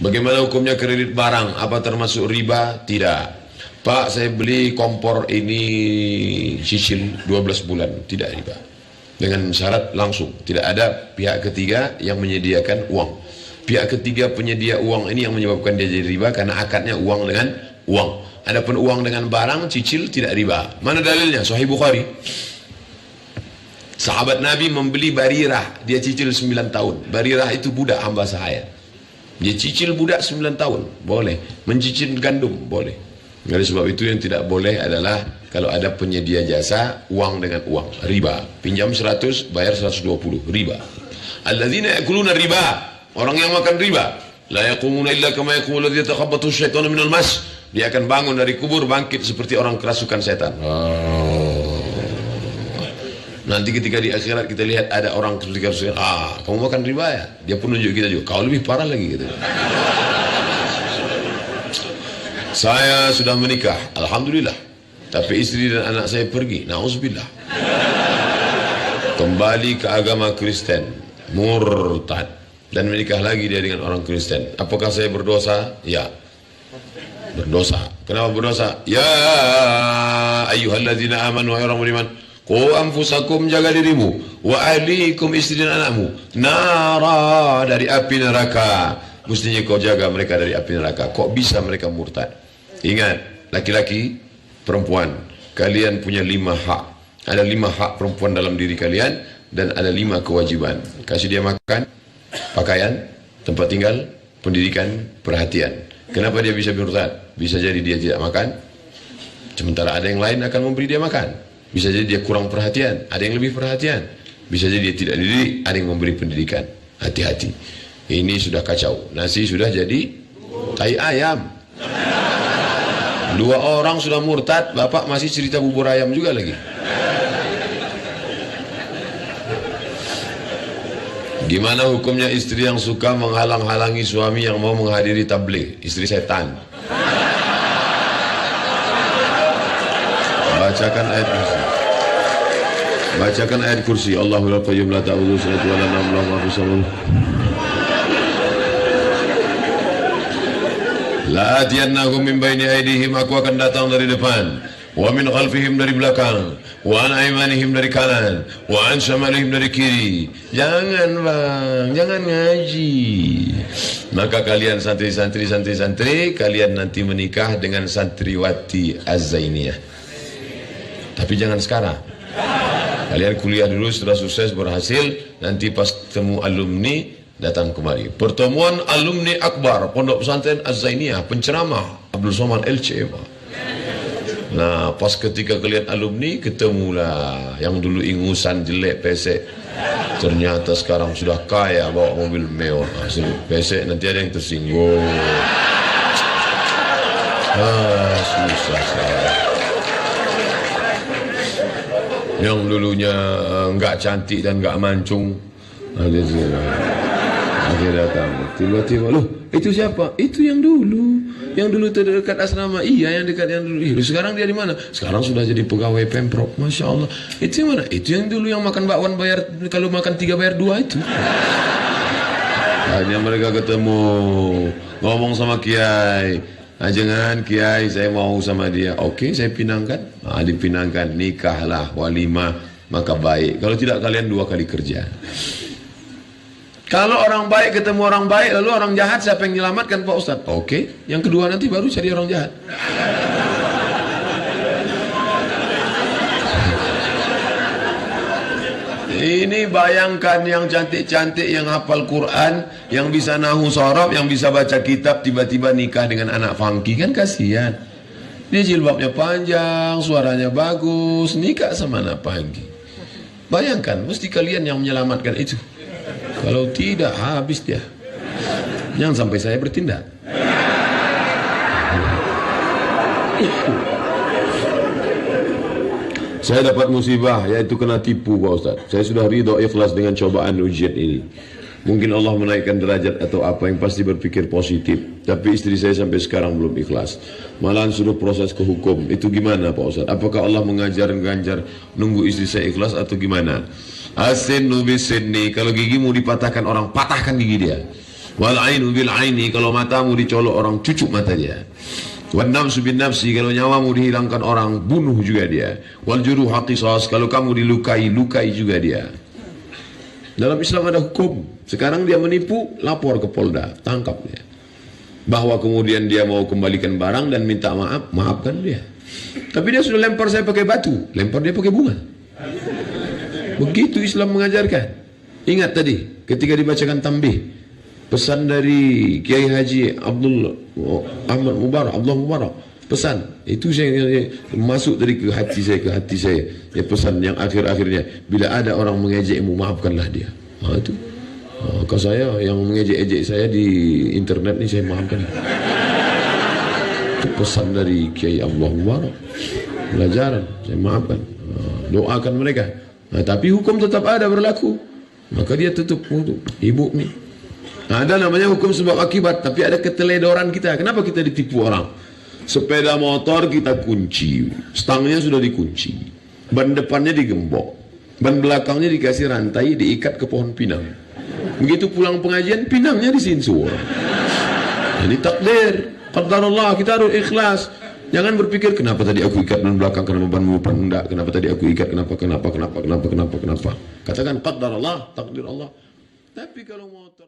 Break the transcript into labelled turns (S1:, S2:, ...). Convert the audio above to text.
S1: Bagaimana hukumnya kredit barang? Apa termasuk riba? Tidak. Pak, saya beli kompor ini cicil 12 bulan. Tidak riba. Dengan syarat langsung. Tidak ada pihak ketiga yang menyediakan uang. Pihak ketiga penyedia uang ini yang menyebabkan dia jadi riba karena akadnya uang dengan uang. Adapun uang dengan barang cicil tidak riba. Mana dalilnya? Sahih Bukhari. Sahabat Nabi membeli Barirah, dia cicil 9 tahun. Barirah itu budak hamba sahaya. Dia cicil budak 9 tahun, boleh. Mencicil gandum, boleh. Oleh sebab itu yang tidak boleh adalah kalau ada penyedia jasa uang dengan uang, riba. Pinjam 100, bayar 120, riba. Alladzina yakuluna riba, orang yang makan riba, la yaqumuna illa kama yaqumul ladzi yatakhabbathu asyaitanu minal mas. Dia akan bangun dari kubur bangkit seperti orang kerasukan setan. Nanti ketika di akhirat kita lihat ada orang kerasukan, kamu makan riba ya? Dia pun nunjuk kita juga, kau lebih parah lagi gitu. Saya sudah menikah, alhamdulillah. Tapi istri dan anak saya pergi, na'udzubillah. Kembali ke agama Kristen, murtad, dan menikah lagi dia dengan orang Kristen. Apakah saya berdosa? Ya, berdosa. Kenapa berdosa? Ya ayyuhalladzina amanu, wahai orang beriman, qu anfusakum, jaga dirimu, wa ahlikum, istri dan anakmu, nara, dari api neraka. Mestinya kau jaga mereka dari api neraka. Kok bisa mereka murtad? Ingat, laki-laki, perempuan, kalian punya 5 hak. Ada 5 hak perempuan dalam diri kalian, dan ada 5 kewajiban. Kasih dia makan, pakaian, tempat tinggal, pendidikan, perhatian. Kenapa dia bisa murtad? Bisa jadi dia tidak makan, sementara ada yang lain akan memberi dia makan. Bisa jadi dia kurang perhatian, ada yang lebih perhatian. Bisa jadi dia tidak dididik, ada yang memberi pendidikan. Hati-hati. Ini sudah kacau. Nasi sudah jadi tai ayam. 2 orang sudah murtad, bapak masih cerita bubur ayam juga lagi. Gimana hukumnya istri yang suka menghalang-halangi suami yang mau menghadiri tabligh? Istri setan. Bacakan ayat kursi. Bacakan ayat kursi. Allahul qayyum la ta'udhu sinatun wa la nawm lahu ma fis samawati. La atiyannahum min baini aydihim, aku akan datang dari depan, wa min khalfihim, dari belakang, wa an aymanihim, dari kanan, wa an shamalihim, dari kiri. Jangan bang, jangan ngaji. Maka kalian santri, kalian nanti menikah dengan santriwati Az-Zainiyah. Tapi jangan sekarang. Kalian kuliah dulu, setelah sukses berhasil, nanti pas temu alumni datang kemari. Pertemuan alumni akbar Pondok Pesantren Az-Zainiyah, penceramah Abdul Somad LC. Nah, pas ketika kalian alumni, ketemulah yang dulu ingusan jelek pesek, ternyata sekarang sudah kaya, bawa mobil mewah. Pesek nanti ada yang tersinggung. Susah saya. Yang dulunya enggak cantik dan enggak mancung, akhirnya datang, tiba-tiba, loh itu siapa? Itu yang dulu terdekat asrama. Iya, yang dekat yang dulu. Sekarang dia di mana? Sekarang sudah jadi pegawai Pemprov. Masya Allah. Itu yang mana? Itu yang dulu yang makan bakwan bayar, kalau makan 3 bayar 2 itu. Akhirnya mereka ketemu, ngomong sama Kiai. Jangan Kiai, saya mau sama dia. Oke, saya pinangkan. Dipinangkan, nikahlah, walimah, maka baik. Kalau tidak, kalian 2 kali kerja. Kalau orang baik ketemu orang baik, lalu orang jahat, siapa yang menyelamatkan Pak Ustadz? Oke, yang kedua nanti baru cari orang jahat. Ini bayangkan yang cantik-cantik, yang hafal Quran, yang bisa nahu sorob, yang bisa baca kitab, tiba-tiba nikah dengan anak funky, kan kasihan. Dia jilbabnya panjang, suaranya bagus, nikah sama anak funky. Bayangkan, mesti kalian yang menyelamatkan itu. Kalau tidak, habis dia. Jangan sampai saya bertindak. Saya dapat musibah, yaitu kena tipu Pak Ustaz. Saya sudah ridho ikhlas dengan cobaan ujian ini. Mungkin Allah menaikkan derajat atau apa, yang pasti berpikir positif. Tapi istri saya sampai sekarang belum ikhlas. Malahan suruh proses ke hukum. Itu gimana Pak Ustaz? Apakah Allah mengajar ganjar nunggu istri saya ikhlas atau gimana? Asin nubis sini. Kalau gigi mau dipatahkan orang, patahkan gigi dia. Wal ainu bil aini, kalau matamu dicolok orang cucuk mata dia. Wan nafsu bin nafsi, kalau nyawamu dihilangkan orang bunuh juga dia. Wal juruha qisas, kalau kamu dilukai, lukai juga dia. Dalam Islam ada hukum. Sekarang dia menipu, lapor ke Polda, tangkap dia. Bahwa kemudian dia mau kembalikan barang dan minta maaf, maafkan dia. Tapi dia sudah lempar saya pakai batu, lempar dia pakai bunga. Begitu Islam mengajarkan. Ingat tadi ketika dibacakan tambih, pesan dari Kiai Haji Abdul Mubarak, pesan itu saya masuk dari ke hati saya, ya pesan yang akhir-akhirnya, bila ada orang mengejekmu, maafkanlah dia. Itu ke saya yang mengejek-ejek saya di internet ini, saya maafkan. Itu pesan dari Kiai Abdul Mubarak, pelajaran, saya maafkan. Doakan mereka. Tapi hukum tetap ada berlaku. Maka dia tutup untuk ibu nih. Ada namanya hukum sebab akibat, tapi ada keteledoran kita. Kenapa kita ditipu orang? Sepeda motor kita kunci, stangnya sudah dikunci, ban depannya digembok, ban belakangnya dikasih rantai, diikat ke pohon pinang. Begitu pulang pengajian, pinangnya disinsur. Jadi takdir, qadarullah, kita harus ikhlas. Jangan berpikir kenapa tadi aku ikat ban belakang, kenapa ban depan enggak, kenapa tadi aku ikat, kenapa. Katakan qadarullah, takdir Allah. Tapi kalau motor